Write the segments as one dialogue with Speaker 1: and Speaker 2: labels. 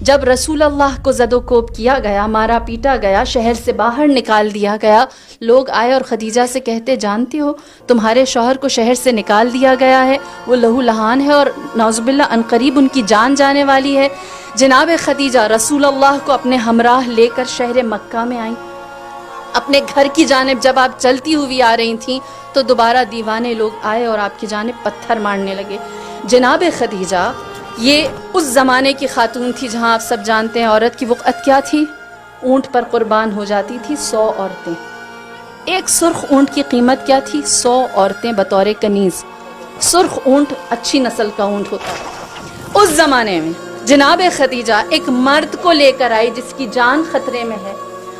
Speaker 1: جب رسول اللہ کو زد و کوب کیا گیا، مارا پیٹا گیا، شہر سے باہر نکال دیا گیا، لوگ آئے اور خدیجہ سے کہتے جانتے ہو تمہارے شوہر کو شہر سے نکال دیا گیا ہے، وہ لہو لہان ہے اور نعوذ باللہ عنقریب ان کی جان جانے والی ہے۔ جناب خدیجہ رسول اللہ کو اپنے ہمراہ لے کر شہر مکہ میں آئیں۔ اپنے گھر کی جانب جب آپ چلتی ہوئی آ رہی تھیں تو دوبارہ دیوانے لوگ آئے اور آپ کی جانب پتھر مارنے لگے۔ جناب خدیجہ یہ اس زمانے کی خاتون تھی جہاں آپ سب جانتے ہیں عورت کی وقعت کیا تھی، اونٹ پر قربان ہو جاتی تھی 100 عورتیں۔ ایک سرخ اونٹ کی قیمت کیا تھی؟ 100 عورتیں بطور کنیز۔ سرخ اونٹ اچھی نسل کا اونٹ ہوتا ہے۔ اس زمانے میں جناب خدیجہ ایک مرد کو لے کر آئی جس کی جان خطرے میں ہے،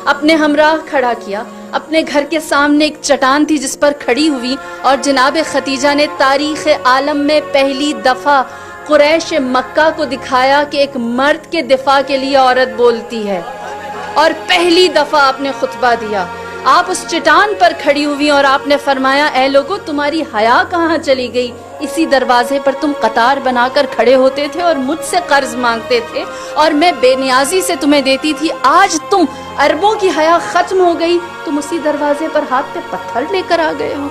Speaker 1: اپنے ہمراہ کھڑا کیا، اپنے گھر کے سامنے ایک چٹان تھی جس پر کھڑی ہوئی، اور جناب خدیجہ نے تاریخ عالم میں پہلی دفعہ قریش مکہ کو دکھایا کہ ایک مرد کے دفاع کے لیے عورت بولتی ہے، اور پہلی دفعہ آپ نے خطبہ دیا۔ آپ اس چٹان پر کھڑی ہوئی اور آپ نے فرمایا اے لوگو تمہاری حیا کہاں چلی گئی؟ اسی دروازے پر تم قطار بنا کر کھڑے ہوتے تھے اور مجھ سے قرض مانگتے تھے اور میں بے نیازی سے تمہیں دیتی تھی، آج تم عربوں کی حیا ختم ہو گئی، تم اسی دروازے پر ہاتھ پہ پتھر لے کر آ گئے ہو۔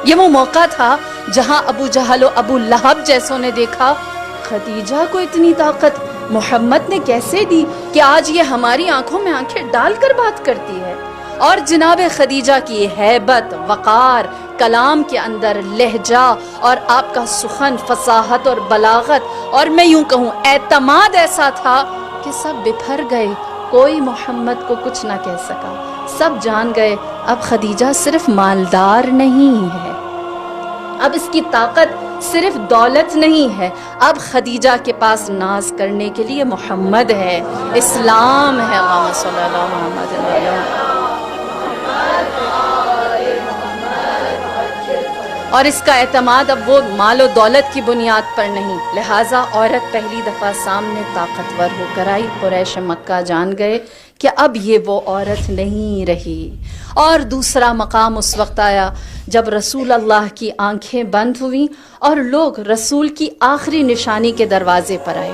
Speaker 1: یہ وہ موقع تھا جہاں ابو جہل و ابو لہب جیسوں نے دیکھا خدیجہ کو اتنی طاقت محمد نے کیسے دی کہ آج یہ ہماری آنکھوں میں آنکھیں ڈال کر بات کرتی ہے۔ اور جناب خدیجہ کی ہیبت، وقار، کلام کے اندر لہجہ اور آپ کا سخن، فصاحت اور بلاغت اور میں یوں کہوں اعتماد ایسا تھا کہ سب بپھر گئے، کوئی محمد کو کچھ نہ کہہ سکا، سب جان گئے اب خدیجہ صرف مالدار نہیں ہے، اب اس کی طاقت صرف دولت نہیں ہے، اب خدیجہ کے پاس ناز کرنے کے لیے محمد ہے، اسلام ہے۔ اللہم صلی اللہ محمد علیہ۔ اور اس کا اعتماد اب وہ مال و دولت کی بنیاد پر نہیں، لہٰذا عورت پہلی دفعہ سامنے طاقتور ہو کر آئی۔ قریش مکہ جان گئے کہ اب یہ وہ عورت نہیں رہی۔ اور دوسرا مقام اس وقت آیا جب رسول اللہ کی آنکھیں بند ہوئیں اور لوگ رسول کی آخری نشانی کے دروازے پر آئے،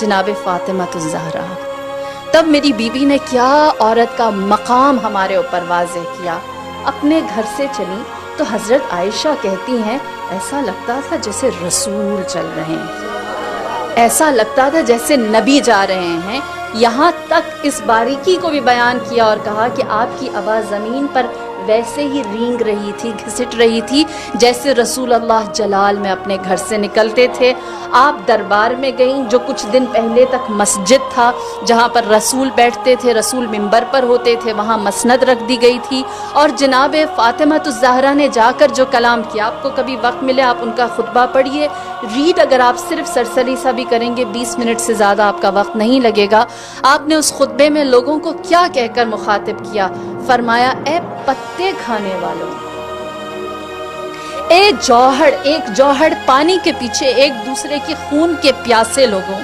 Speaker 1: جناب فاطمہ الزہرا۔ تب میری بیوی نے کیا عورت کا مقام ہمارے اوپر واضح کیا۔ اپنے گھر سے چلی تو حضرت عائشہ کہتی ہیں ایسا لگتا تھا جیسے رسول چل رہے ہیں، ایسا لگتا تھا جیسے نبی جا رہے ہیں، یہاں تک اس باریکی کو بھی بیان کیا اور کہا کہ آپ کی آواز زمین پر ویسے ہی رینگ رہی تھی، گھسٹ رہی تھی جیسے رسول اللہ جلال میں اپنے گھر سے نکلتے تھے۔ آپ دربار میں گئیں جو کچھ دن پہلے تک مسجد تھا جہاں پر رسول بیٹھتے تھے، رسول منبر پر ہوتے تھے، وہاں مسند رکھ دی گئی تھی، اور جناب فاطمہ الزہرا نے جا کر جو کلام کیا، آپ کو کبھی وقت ملے آپ ان کا خطبہ پڑھیے، ریڈ اگر آپ صرف سرسری سا بھی کریں گے 20 منٹ سے زیادہ آپ کا وقت نہیں لگے گا۔ آپ نے اس خطبے میں لوگوں کو کیا کہہ کر مخاطب کیا؟ فرمایا اے پتے کھانے والوں، ایک جوہر پانی کے پیچھے ایک دوسرے کے خون کے پیاسے لوگوں،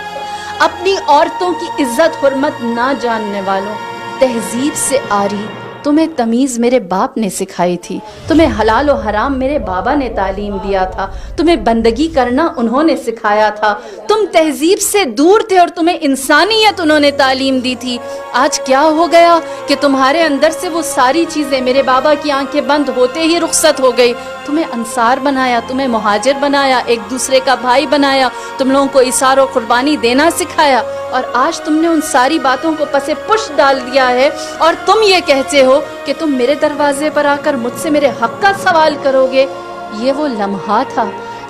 Speaker 1: اپنی عورتوں کی عزت حرمت نہ جاننے والوں، تہذیب سے آری، تمہیں تمیز میرے باپ نے سکھائی تھی، تمہیں حلال و حرام میرے بابا نے تعلیم دیا تھا، تمہیں بندگی کرنا انہوں نے سکھایا تھا، تم تہذیب سے دور تھے اور تمہیں انسانیت انہوں نے تعلیم دی تھی۔ آج کیا ہو گیا کہ تمہارے اندر سے وہ ساری چیزیں میرے بابا کی آنکھیں بند ہوتے ہی رخصت ہو گئی، تمہیں انصار بنایا، تمہیں مہاجر بنایا، ایک دوسرے کا بھائی بنایا، تم لوگوں کو ایثار و قربانی دینا سکھایا، اور آج تم نے ان ساری باتوں کو پس پشت ڈال دیا ہے اور تم یہ کہتے ہو کہ تم میرے دروازے پر آ کر مجھ سے میرے حق کا سوال کرو گے۔ یہ وہ لمحہ تھا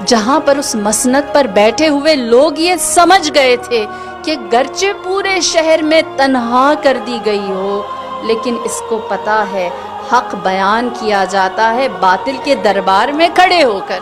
Speaker 1: جہاں پر اس مسند پر بیٹھے ہوئے لوگ یہ سمجھ گئے تھے کہ گرچہ پورے شہر میں تنہا کر دی گئی ہو لیکن اس کو پتا ہے حق بیان کیا جاتا ہے باطل کے دربار میں کھڑے ہو کر۔